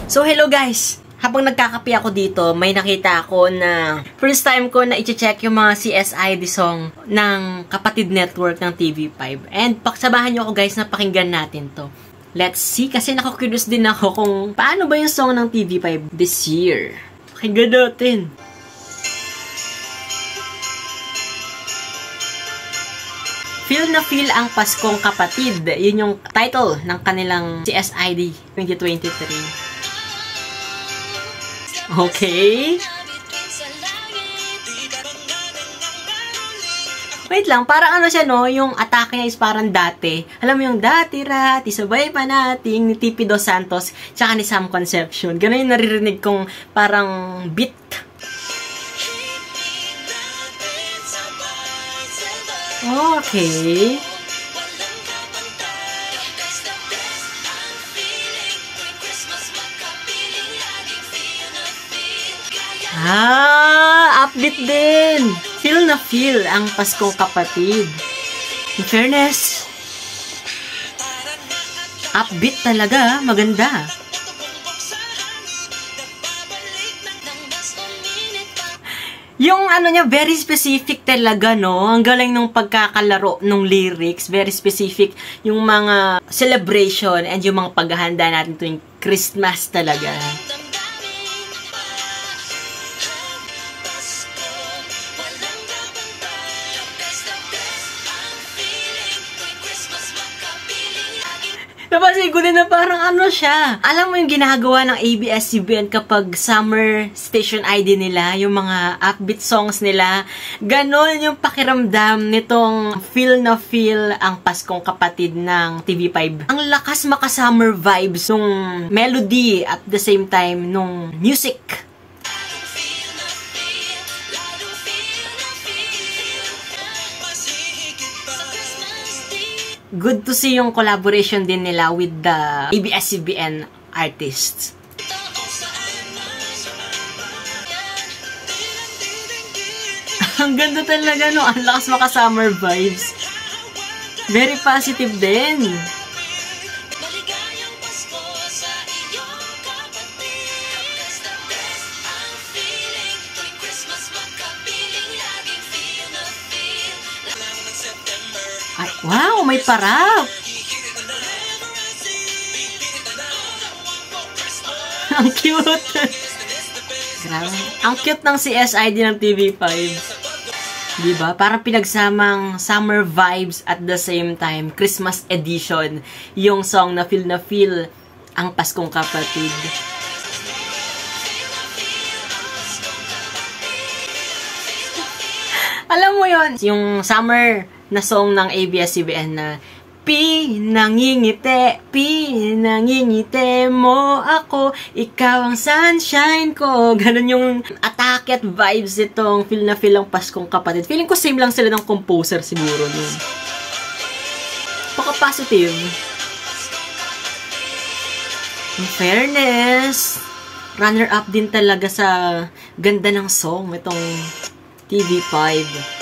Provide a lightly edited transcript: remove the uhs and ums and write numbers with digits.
So, hello guys! Habang nagkakape ako dito, may nakita ako na first time ko na i-check yung mga CSID song ng Kapatid Network ng TV5. And paksamahan nyo ako guys na pakinggan natin to. Let's see, kasi naku-curious din ako kung paano ba yung song ng TV5 this year. Pakinggan natin. Feel na feel ang Paskong Kapatid. Yun yung title ng kanilang CSID 2023. Okay. Wait lang, parang ano siya no, yung atake niya is parang dati. Alam mo yung dati-rati, sabay pa nating ni Tipi Dos Santos, tsaka ni Sam Concepcion. Ganun yung naririnig kong parang beat. Okay. Upbeat din. Feel na feel ang Paskong Kapatid. In fairness, upbeat talaga, maganda. Yung ano niya, very specific talaga, no? Ang galing nung pagkakalaro nung lyrics, very specific yung mga celebration and yung mga paghahanda natin tuwing Christmas talaga. Napansin ko din na parang ano siya. Alam mo yung ginagawa ng ABS-CBN kapag summer station ID nila, yung mga upbeat songs nila, ganon yung pakiramdam nitong feel na feel ang Paskong Kapatid ng TV5. Ang lakas maka-summer vibes nung melody at the same time nung music. Good to see yung collaboration din nila with the ABS-CBN artists. Ang ganda talaga, no? Ang lakas maka-summer vibes. Very positive din. Ay, wow, may parap! Ang cute! Grabe. Ang cute ng CSID ng TV5. Diba? Parang pinagsamang summer vibes at the same time, Christmas edition. Yung song na feel ang Paskong Kapatid. Alam mo yon, yung summer na song ng ABS-CBN na pinangingiti mo ako, ikaw ang sunshine ko. Ganun yung atake at vibes itong feel na feel ang Paskong Kapatid. Feeling ko same lang sila ng composer siguro nun. Paka-positive. In fairness, runner-up din talaga sa ganda ng song itong TV5.